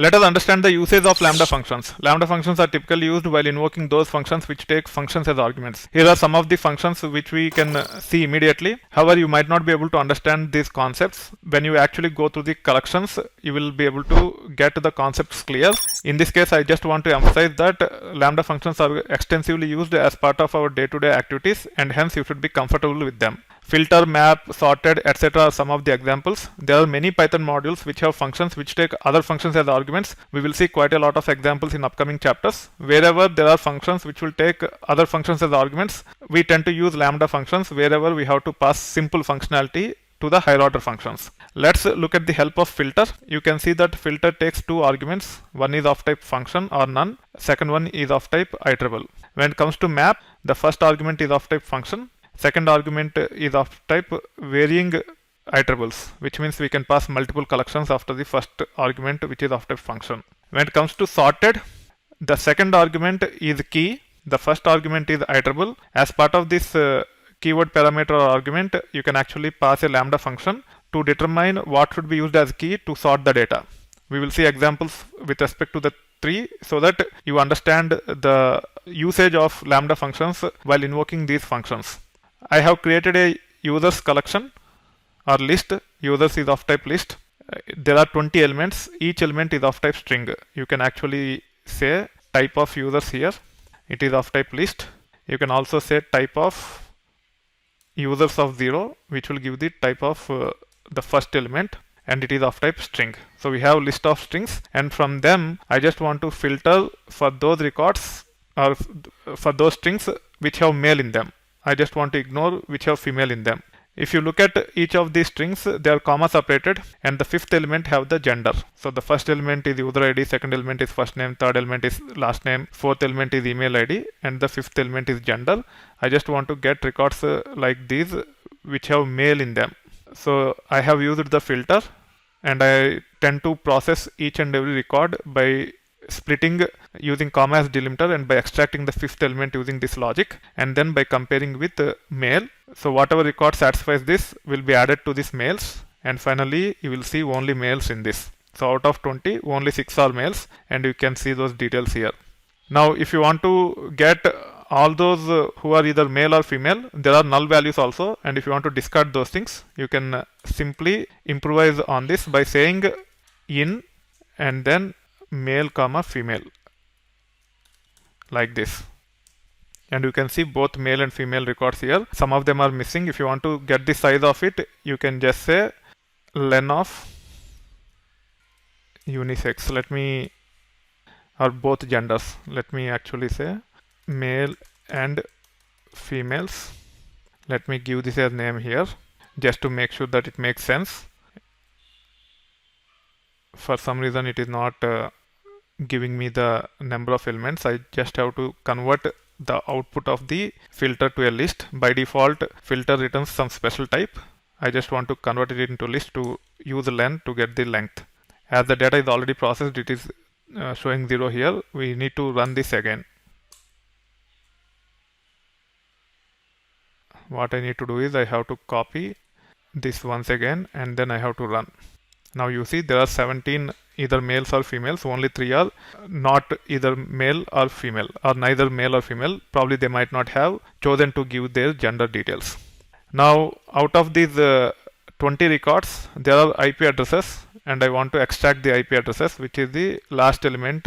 Let us understand the usage of lambda functions. Lambda functions are typically used while invoking those functions which take functions as arguments. Here are some of the functions which we can see immediately. However, you might not be able to understand these concepts. When you actually go through the collections, you will be able to get the concepts clear. In this case, I just want to emphasize that lambda functions are extensively used as part of our day-to-day activities, and hence you should be comfortable with them. Filter, map, sorted, etc. are some of the examples. There are many Python modules which have functions which take other functions as arguments. We will see quite a lot of examples in upcoming chapters. Wherever there are functions which will take other functions as arguments, we tend to use lambda functions wherever we have to pass simple functionality to the higher order functions. Let's look at the help of filter. You can see that filter takes two arguments. One is of type function or none. Second one is of type iterable. When it comes to map, the first argument is of type function. Second argument is of type varying iterables, which means we can pass multiple collections after the first argument, which is of type function. When it comes to sorted, the second argument is key. The first argument is iterable. As part of this keyword parameter or argument, you can actually pass a lambda function to determine what should be used as key to sort the data. We will see examples with respect to the three so that you understand the usage of lambda functions while invoking these functions. I have created a users collection or list. Users is of type list. There are 20 elements. Each element is of type string. You can actually say type of users here. It is of type list. You can also say type of users of 0, which will give the type of the first element, and it is of type string. So we have list of strings, and from them I just want to filter for those records or for those strings which have male in them. I just want to ignore which have female in them. If you look at each of these strings, they are comma separated, and the fifth element have the gender. So the first element is user ID, second element is first name, third element is last name, fourth element is email ID, and the fifth element is gender. I just want to get records like these which have male in them. So I have used the filter, and I tend to process each and every record by splitting using comma as delimiter and by extracting the fifth element using this logic, and then by comparing with male. So whatever record satisfies this will be added to these males, and finally you will see only males in this. So out of 20, only 6 are males, and you can see those details here. Now if you want to get all those who are either male or female, there are null values also, and if you want to discard those things, you can simply improvise on this by saying in and then male comma female like this, and you can see both male and female records here. Some of them are missing. If you want to get the size of it, you can just say len of unisex. Or both genders. Let me actually say male and females. Let me give this as name here just to make sure that it makes sense. For some reason it is not giving me the number of elements. I just have to convert the output of the filter to a list. By default, filter returns some special type. I just want to convert it into list to use len to get the length. As the data is already processed, it is showing 0 here. We need to run this again. What I need to do is I have to copy this once again, and then I have to run. Now you see there are 17 either males or females. Only 3 are not either male or female, or neither male or female. Probably they might not have chosen to give their gender details. Now out of these 20 records, there are IP addresses, and I want to extract the IP addresses, which is the last element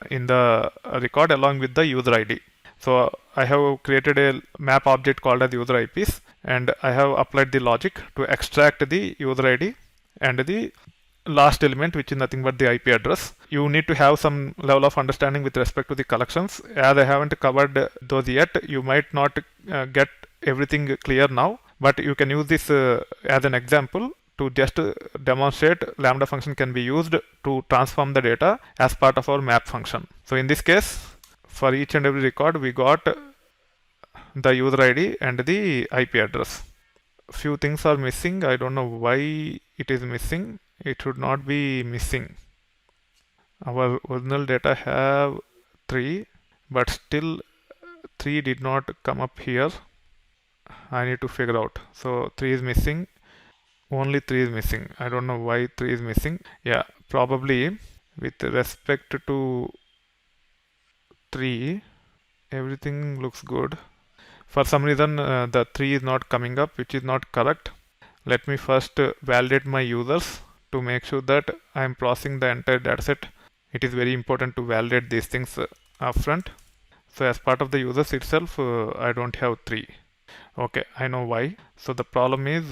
in the record along with the user ID. So I have created a map object called as user IPs, and I have applied the logic to extract the user ID and the last element, which is nothing but the IP address. You need to have some level of understanding with respect to the collections. As I haven't covered those yet, you might not get everything clear now, but you can use this as an example to just demonstrate lambda function can be used to transform the data as part of our map function. So in this case, for each and every record, we got the user ID and the IP address. Few things are missing. I don't know why it is missing. It should not be missing. Our original data have 3, but still 3 did not come up here. I need to figure out. So 3 is missing. Only 3 is missing. I don't know why 3 is missing. Yeah, probably With respect to tree, everything looks good. For some reason, the tree is not coming up, which is not correct. Let me first validate my users to make sure that I am processing the entire dataset. It is very important to validate these things upfront. So as part of the users itself, I don't have tree. Okay, I know why. So the problem is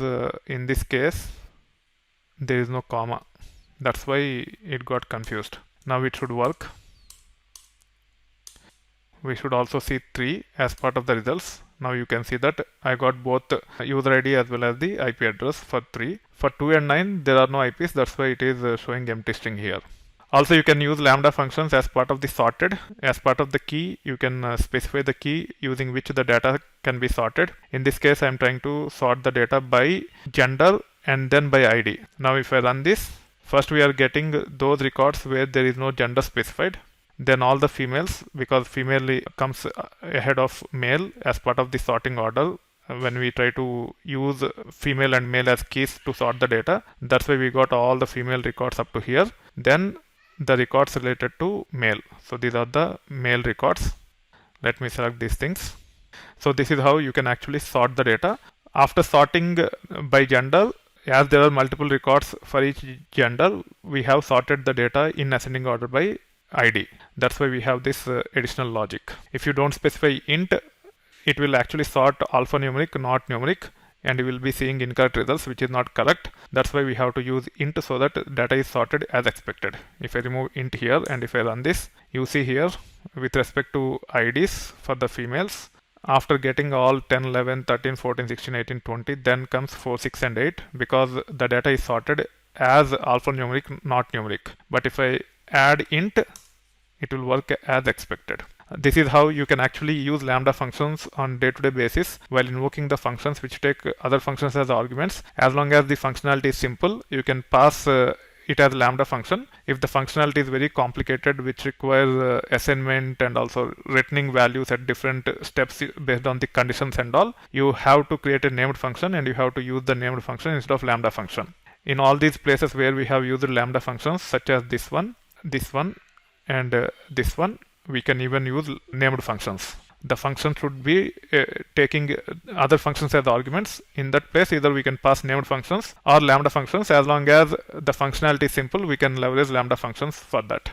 in this case, there is no comma. That's why it got confused. Now it should work. We should also see tree as part of the results. Now you can see that I got both user ID as well as the IP address for 3. For 2 and 9 there are no IPs, that's why it is showing empty string here. Also you can use lambda functions as part of the sorted. As part of the key you can specify the key using which the data can be sorted. In this case I am trying to sort the data by gender and then by ID. Now if I run this, first we are getting those records where there is no gender specified. Then all the females, because female comes ahead of male as part of the sorting order when we try to use female and male as keys to sort the data. That's why we got all the female records up to here. Then the records related to male. So these are the male records. Let me select these things. So this is how you can actually sort the data. After sorting by gender, as there are multiple records for each gender, we have sorted the data in ascending order by ID. That's why we have this additional logic. If you don't specify int, it will actually sort alphanumeric, not numeric, and you will be seeing incorrect results, which is not correct. That's why we have to use int so that data is sorted as expected. If I remove int here and if I run this, you see here with respect to IDs for the females, after getting all 10, 11, 13, 14, 16, 18, 20, then comes 4, 6 and 8 because the data is sorted as alphanumeric, not numeric. But if I add int, it will work as expected. This is how you can actually use lambda functions on day-to-day basis while invoking the functions which take other functions as arguments. As long as the functionality is simple, you can pass it as a lambda function. If the functionality is very complicated, which requires assignment and also returning values at different steps based on the conditions and all, you have to create a named function and you have to use the named function instead of lambda function. In all these places where we have used lambda functions, such as this one, and this one, we can even use named functions. The function should be taking other functions as arguments. In that place, either we can pass named functions or lambda functions. As long as the functionality is simple, we can leverage lambda functions for that.